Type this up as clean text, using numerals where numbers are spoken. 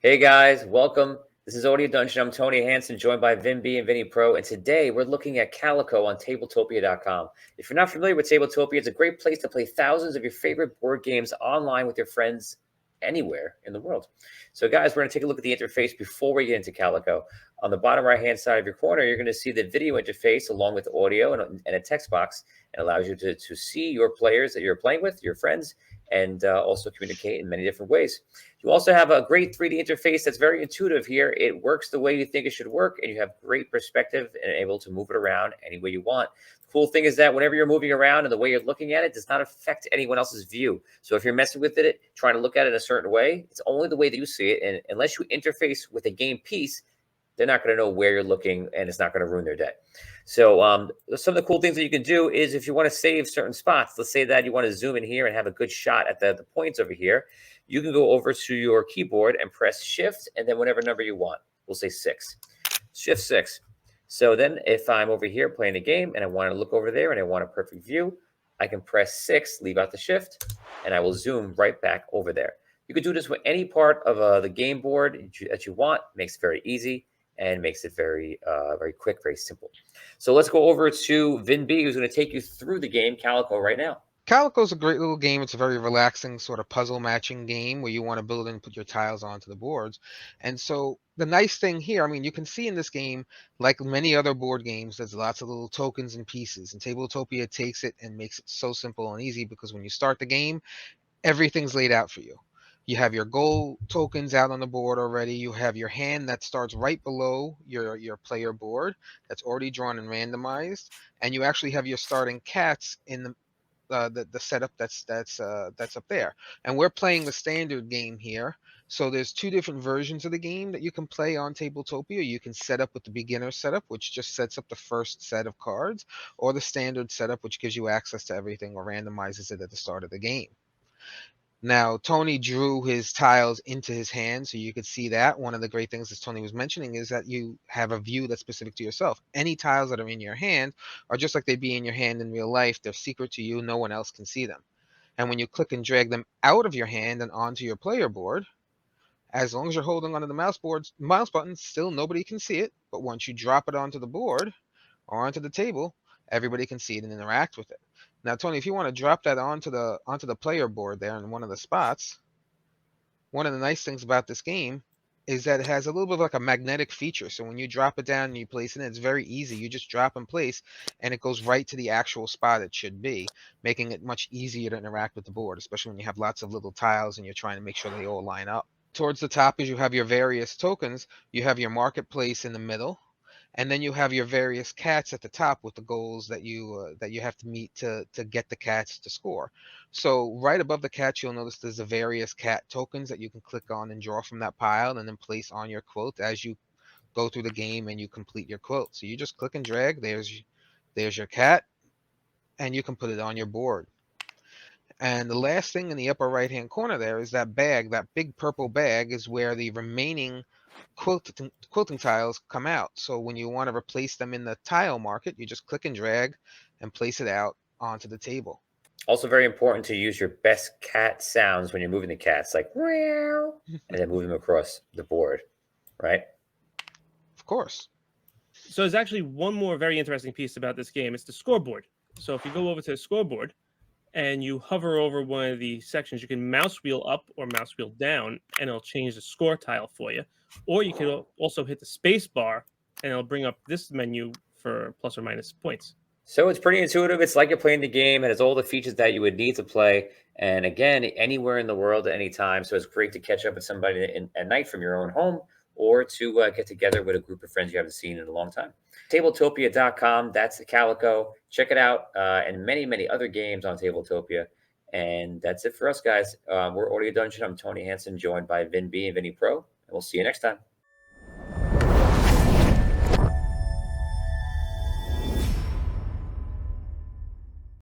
Hey guys, welcome. This is Audio Dungeon. I'm Tony Hansen, joined by Vin B and Vinny Pro, and today we're looking at Calico on TABLETOPIA.com. If you're not familiar with TABLETOPIA, it's a great place to play thousands of your favorite board games online with your friends anywhere in the world. So, guys, we're going to take a look at the interface before we get into Calico. On the bottom right-hand side of your corner, you're going to see the video interface along with audio and a text box. It allows you to see your players that you're playing with, your friends, and also communicate in many different ways. You also have a great 3D interface that's very intuitive here. It works the way you think it should work, and you have great perspective and able to move it around any way you want. The cool thing is that whenever you're moving around and the way you're looking at it does not affect anyone else's view. So if you're messing with it, trying to look at it a certain way, it's only the way that you see it. And unless you interface with a game piece, they're not going to know where you're looking, and it's not going to ruin their day. So some of the cool things that you can do is if you want to save certain spots, let's say that you want to zoom in here and have a good shot at the points over here, you can go over to your keyboard and press Shift, and then whatever number you want. We'll say 6. Shift 6. So then if I'm over here playing a game and I want to look over there and I want a perfect view, I can press 6, leave out the Shift, and I will zoom right back over there. You can do this with any part of the game board that you want. It makes it very easy and makes it very quick, very simple. So let's go over to Vin B, who's going to take you through the game Calico right now. Calico's a great little game. It's a very relaxing sort of puzzle matching game where you want to build and put your tiles onto the boards. And so the nice thing here, you can see in this game, like many other board games, there's lots of little tokens and pieces. And Tabletopia takes it and makes it so simple and easy because when you start the game, everything's laid out for you. You have your goal tokens out on the board already. You have your hand that starts right below your player board that's already drawn and randomized. And you actually have your starting cats in the setup that's up there. And we're playing the standard game here. So there's two different versions of the game that you can play on Tabletopia. You can set up with the beginner setup, which just sets up the first set of cards, or the standard setup, which gives you access to everything or randomizes it at the start of the game. Now, Tony drew his tiles into his hand, so you could see that. One of the great things, as Tony was mentioning, is that you have a view that's specific to yourself. Any tiles that are in your hand are just like they'd be in your hand in real life. They're secret to you. No one else can see them. And when you click and drag them out of your hand and onto your player board, as long as you're holding onto the mouse button, still nobody can see it. But once you drop it onto the board or onto the table, everybody can see it and interact with it. Now, Tony, if you want to drop that onto the player board there in one of the spots, one of the nice things about this game is that it has a little bit of like a magnetic feature. So when you drop it down and you place it in, it's very easy. You just drop and place, and it goes right to the actual spot it should be, making it much easier to interact with the board, especially when you have lots of little tiles and you're trying to make sure they all line up. Towards the top, as you have your various tokens, you have your marketplace in the middle, and then you have your various cats at the top with the goals that you have to meet to get the cats to score. So right above the cats, you'll notice there's the various cat tokens that you can click on and draw from that pile and then place on your quilt as you go through the game and you complete your quilt. So you just click and drag. There's your cat, and you can put it on your board. And the last thing in the upper right hand corner there is that bag. That big purple bag is where the remaining quilting tiles come out. So when you want to replace them in the tile market, you just click and drag and place it out onto the table. Also very important to use your best cat sounds when you're moving the cats, like meow, and then move them across the board, right? Of course. So there's actually one more very interesting piece about this game. It's the scoreboard. So if you go over to the scoreboard and you hover over one of the sections, you can mouse wheel up or mouse wheel down, and it'll change the score tile for you. Or you can also hit the space bar, and it'll bring up this menu for plus or minus points. So it's pretty intuitive. It's like you're playing the game. It has all the features that you would need to play. And again, anywhere in the world at any time. So it's great to catch up with somebody at night from your own home or to get together with a group of friends you haven't seen in a long time. Tabletopia.com, that's the Calico. Check it out, and many, many other games on Tabletopia. And that's it for us, guys. We're Audio Dungeon. I'm Tony Hansen, joined by Vin B and Vinny Pro. And we'll see you next time.